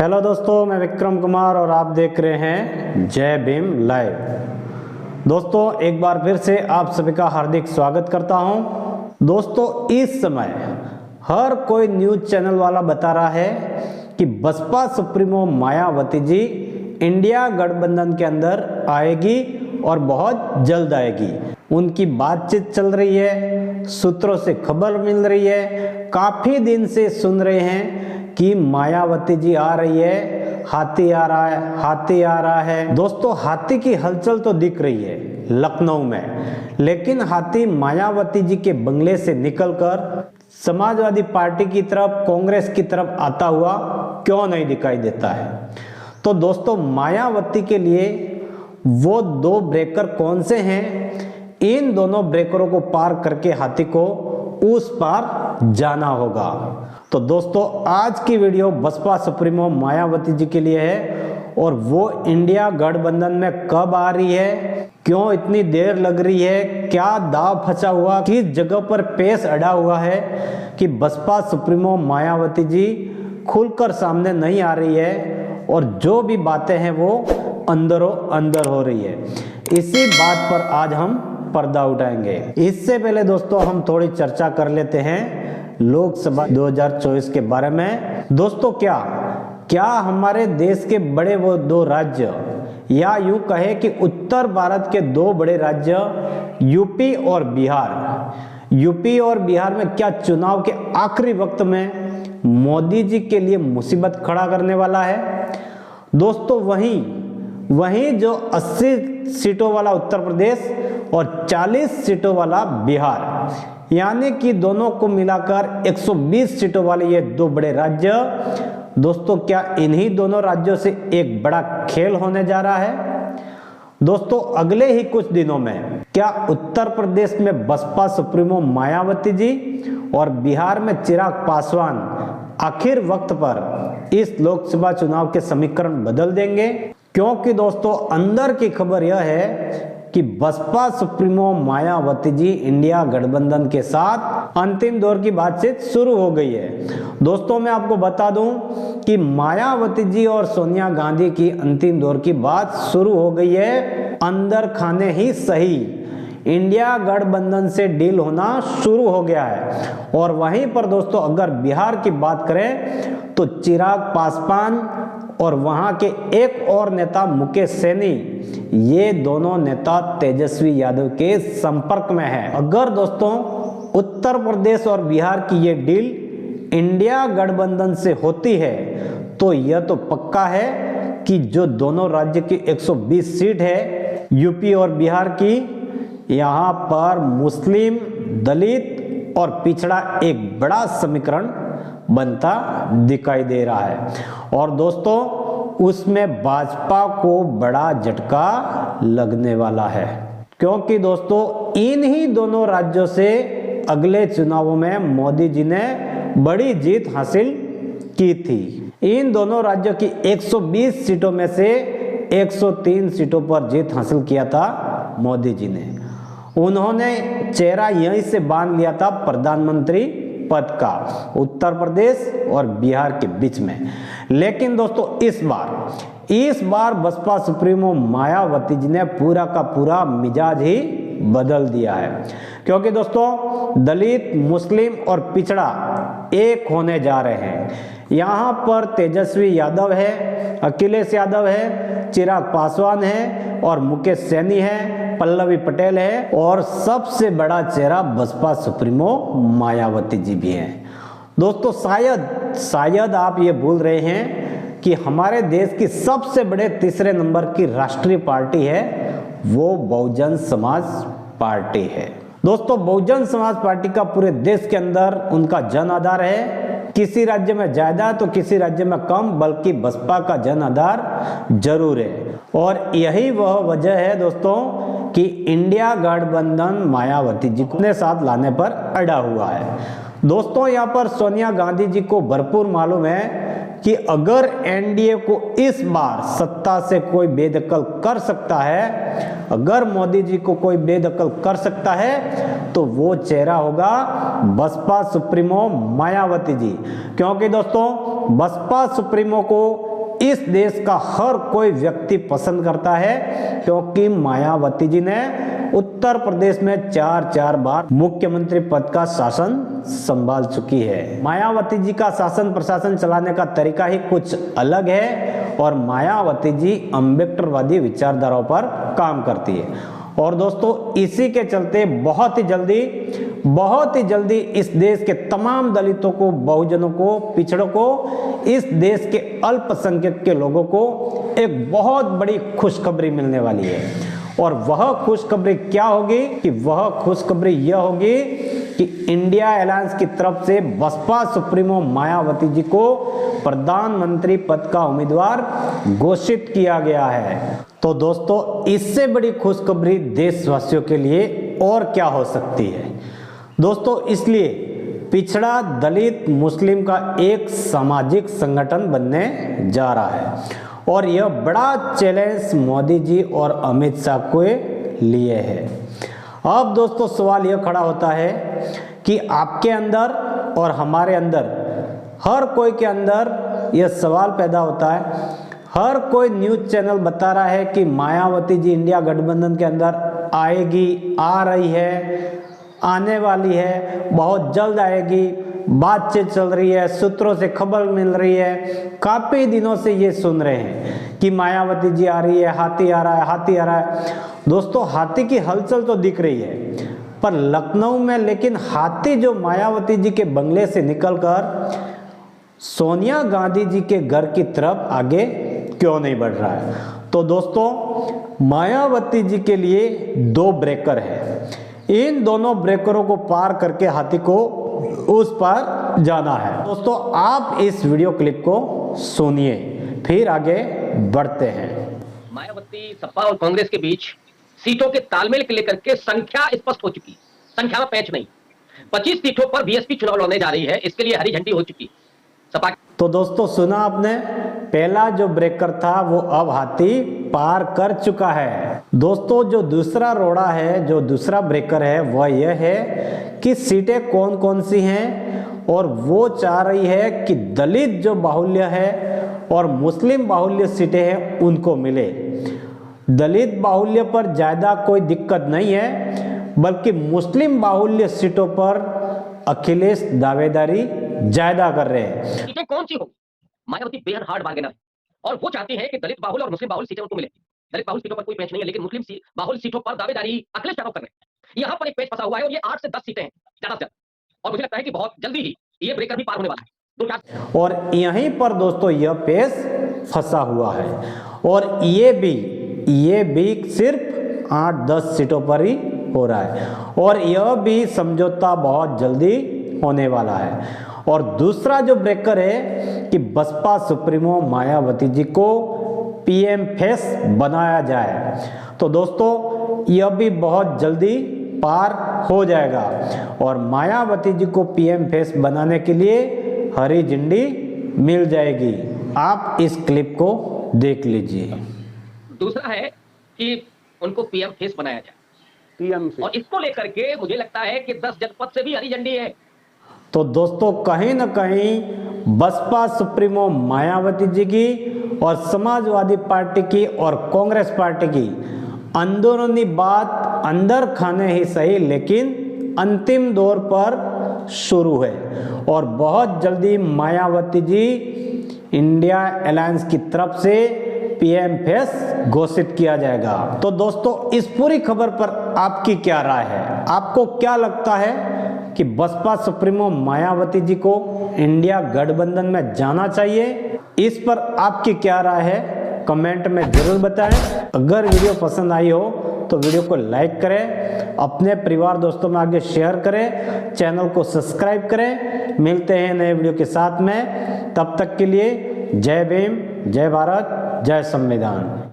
Hello दोस्तों, मैं विक्रम कुमार और आप देख रहे हैं जय भीम लाइव। दोस्तों, एक बार फिर से आप सभी का हार्दिक स्वागत करता हूं। दोस्तों, इस समय हर कोई न्यूज चैनल वाला बता रहा है कि बसपा सुप्रीमो मायावती जी इंडिया गठबंधन के अंदर आएगी और बहुत जल्द आएगी। उनकी बातचीत चल रही है, सूत्रों से खबर मिल रही है, काफी दिन से सुन रहे हैं कि मायावती जी आ रही है, हाथी आ रहा है, हाथी आ रहा है। दोस्तों, हाथी की हलचल तो दिख रही है लखनऊ में, लेकिन हाथी मायावती जी के बंगले से निकलकर समाजवादी पार्टी की तरफ, कांग्रेस की तरफ आता हुआ क्यों नहीं दिखाई देता है? तो दोस्तों, मायावती के लिए वो दो ब्रेकर कौन से हैं? इन दोनों ब्रेकरों को पार करके हाथी को उस पार जाना होगा। तो दोस्तों, आज की वीडियो बसपा सुप्रीमो मायावती जी के लिए है और वो इंडिया गठबंधन में कब आ रही है, क्यों इतनी देर लग रही है, क्या दाव फंसा हुआ, किस जगह पर पेश अड़ा हुआ है कि बसपा सुप्रीमो मायावती जी खुलकर सामने नहीं आ रही है और जो भी बातें हैं वो अंदरों अंदर हो रही है। इसी बात पर आज हम पर्दा उठाएंगे। इससे पहले दोस्तों, हम थोड़ी चर्चा कर लेते हैं लोकसभा 2024 के बारे में। दोस्तों, क्या हमारे देश के बड़े वो दो राज्य, या यूं कहे कि उत्तर भारत के दो बड़े राज्य यूपी और बिहार में क्या चुनाव के आखिरी वक्त में मोदी जी के लिए मुसीबत खड़ा करने वाला है? दोस्तों, वहीं जो 80 सीटों वाला उत्तर प्रदेश और 40 सीटों वाला बिहार, यानी कि दोनों को मिलाकर 120 सीटों वाले ये दो बड़े राज्य, दोस्तों क्या इन्हीं दोनों राज्यों से एक बड़ा खेल होने जा रहा है? दोस्तों, अगले ही कुछ दिनों में क्या उत्तर प्रदेश में बसपा सुप्रीमो मायावती जी और बिहार में चिराग पासवान आखिर वक्त पर इस लोकसभा चुनाव के समीकरण बदल देंगे? क्योंकि दोस्तों, अंदर की खबर यह है कि बसपा सुप्रीमो मायावती जी इंडिया गठबंधन के साथ अंतिम दौर की बातचीत शुरू हो गई है। दोस्तों, मैं आपको बता दूं कि मायावती जी और सोनिया गांधी की अंतिम दौर की बात शुरू हो गई है। अंदर खाने ही सही इंडिया गठबंधन से डील होना शुरू हो गया है। और वहीं पर दोस्तों, अगर बिहार की बात करें तो चिराग पासवान और वहां के एक और नेता मुकेश सहनी, ये दोनों नेता तेजस्वी यादव के संपर्क में है। अगर दोस्तों उत्तर प्रदेश और बिहार की ये डील इंडिया गठबंधन से होती है तो यह तो पक्का है कि जो दोनों राज्य की 120 सीट है यूपी और बिहार की, यहाँ पर मुस्लिम, दलित और पिछड़ा एक बड़ा समीकरण बनता दिखाई दे रहा है। और दोस्तों, उसमें भाजपा को बड़ा झटका लगने वाला है, क्योंकि दोस्तों इन्हीं दोनों राज्यों से अगले चुनावों में मोदी जी ने बड़ी जीत हासिल की थी। इन दोनों राज्यों की 120 सीटों में से 103 सीटों पर जीत हासिल किया था मोदी जी ने। उन्होंने चेहरा यहीं से बांध लिया था प्रधानमंत्री पद का, उत्तर प्रदेश और बिहार के बीच में। लेकिन दोस्तों, इस बार बसपा सुप्रीमो मायावती जी ने पूरा का पूरा मिजाज ही बदल दिया है, क्योंकि दोस्तों दलित, मुस्लिम और पिछड़ा एक होने जा रहे हैं। यहाँ पर तेजस्वी यादव है, अखिलेश यादव है, चिराग पासवान है और मुकेश सहनी है, पल्लवी पटेल है और सबसे बड़ा चेहरा बसपा सुप्रीमो मायावती जी भी हैं। दोस्तों, शायद आप ये भूल रहे हैं कि हमारे देश की सबसे बड़े तीसरे नंबर की राष्ट्रीय पार्टी है वो बहुजन समाज पार्टी है। दोस्तों, बहुजन समाज पार्टी का पूरे देश के अंदर उनका जन आधार है। किसी राज्य में ज्यादा तो किसी राज्य में कम, बल्कि बसपा का जन आधार जरूर है। और यही वह वजह है दोस्तों कि इंडिया गठबंधन मायावती जी को अपने साथ लाने पर अड़ा हुआ है। दोस्तों, यहाँ पर सोनिया गांधी जी को भरपूर मालूम है कि अगर एनडीए को इस बार सत्ता से कोई बेदखल कर सकता है, अगर मोदी जी को कोई बेदखल कर सकता है तो वो चेहरा होगा बसपा सुप्रीमो मायावती जी। क्योंकि दोस्तों बसपा सुप्रीमो को इस देश का हर कोई व्यक्ति पसंद करता है, क्योंकि मायावती जी ने उत्तर प्रदेश में 4 बार मुख्यमंत्री पद का शासन संभाल चुकी है। मायावती जी का शासन प्रशासन चलाने का तरीका ही कुछ अलग है और मायावती जी अम्बेडकरवादी विचारधाराओं पर काम करती है। और दोस्तों इसी के चलते बहुत ही जल्दी इस देश के तमाम दलितों को, बहुजनों को, पिछड़ों को, इस देश के अल्पसंख्यक के लोगों को एक बहुत बड़ी खुशखबरी मिलने वाली है। और वह खुशखबरी क्या होगी कि वह खुशखबरी यह होगी कि इंडिया अलायंस की तरफ से बसपा सुप्रीमो मायावती जी को प्रधानमंत्री पद का उम्मीदवार घोषित किया गया है। तो दोस्तों इससे बड़ी खुशखबरी देशवासियों के लिए और क्या हो सकती है। दोस्तों इसलिए पिछड़ा दलित मुस्लिम का एक सामाजिक संगठन बनने जा रहा है और यह बड़ा चैलेंज मोदी जी और अमित शाह के लिए है। अब दोस्तों सवाल यह खड़ा होता है कि आपके अंदर और हमारे अंदर, हर कोई के अंदर यह सवाल पैदा होता है। हर कोई न्यूज़ चैनल बता रहा है कि मायावती जी इंडिया गठबंधन के अंदर आएगी, आ रही है, आने वाली है, बहुत जल्द आएगी, बातचीत चल रही है, सूत्रों से खबर मिल रही है। काफी दिनों से ये सुन रहे हैं कि मायावती जी आ रही है, हाथी आ रहा है, हाथी आ रहा है। दोस्तों हाथी की हलचल तो दिख रही है, पर लखनऊ में लेकिन हाथी जो मायावती जी के बंगले से निकलकर सोनिया गांधी जी के घर की तरफ आगे क्यों नहीं बढ़ रहा है। तो दोस्तों मायावती जी के लिए 2 ब्रेकर है। इन दोनों ब्रेकरों को पार करके हाथी को उस पर जाना है। दोस्तों आप इस वीडियो क्लिप को सुनिए, फिर आगे बढ़ते हैं। मायावती, सपा और कांग्रेस के बीच सीटों के तालमेल को लेकर के संख्या स्पष्ट हो चुकी, संख्या में पैच नहीं। 25 सीटों पर बीएसपी चुनाव लड़ने जा रही है, इसके लिए हरी झंडी हो चुकी सपा। तो दोस्तों सुना आपने, पहला जो ब्रेकर था वो अब हाथी पार कर चुका है। दोस्तों जो दूसरा रोड़ा है, जो दूसरा ब्रेकर है, वह यह है कि सीटें कौन कौन सी हैं, और वो चाह रही है कि दलित जो बाहुल्य है और मुस्लिम बाहुल्य सीटें हैं उनको मिले। दलित बाहुल्य पर ज्यादा कोई दिक्कत नहीं है, बल्कि मुस्लिम बाहुल्य सीटों पर अखिलेश दावेदारी ज्यादा कर रहे हैं। सीटें कौन सी होगी? मायावती बेहद हार्ड बार्गेनर है और वो चाहती है कि दलित बाहुल और मुस्लिम बाहुल सीटें उनको मिले। दलित बाहुल सीटों पर कोई पेच नहीं है, लेकिन मुस्लिम बाहुल सीटों पर दावेदारी अखिलेश यादव कर रहे हैं। यहाँ पर एक पेच फंसा हुआ है और ये 8 से 10 सीटें हैं ज्यादा से ज्यादा, और मुझे लगता है कि बहुत जल्दी ही ये ब्रेकर भी पार होने वाला है। और यहीं पर दोस्तों यह पेच फंसा हुआ है, और ये भी सिर्फ 8-10 सीटों पर ही हो रहा है, और यह भी समझौता बहुत जल्दी होने वाला है। और दूसरा जो ब्रेकर है कि बसपा सुप्रीमो मायावती जी को पीएम फेस बनाया जाए। तो दोस्तों यह भी बहुत जल्दी पार हो जाएगा, और मायावती जी को पीएम फेस बनाने के लिए हरी झंडी मिल जाएगी। आप इस क्लिप को देख लीजिए। दूसरा है कि उनको पीएम फेस बनाया जाए, पीएम फेस, और इसको लेकर के मुझे लगता है कि 10 जनपद से भी हरी झंडी है। तो दोस्तों कहीं न कहीं बसपा सुप्रीमो मायावती जी की और समाजवादी पार्टी की और कांग्रेस पार्टी की अंदरूनी बात अंदर खाने ही सही, लेकिन अंतिम दौर पर शुरू है, और बहुत जल्दी मायावती जी इंडिया अलायंस की तरफ से पीएम फेस घोषित किया जाएगा। तो दोस्तों इस पूरी खबर पर आपकी क्या राय है? आपको क्या लगता है कि बसपा सुप्रीमो मायावती जी को इंडिया गठबंधन में जाना चाहिए? इस पर आपकी क्या राय है कमेंट में जरूर बताएं। अगर वीडियो पसंद आई हो तो वीडियो को लाइक करें, अपने परिवार दोस्तों में आगे शेयर करें, चैनल को सब्सक्राइब करें। मिलते हैं नए वीडियो के साथ में, तब तक के लिए जय भीम, जय भारत, जय संविधान।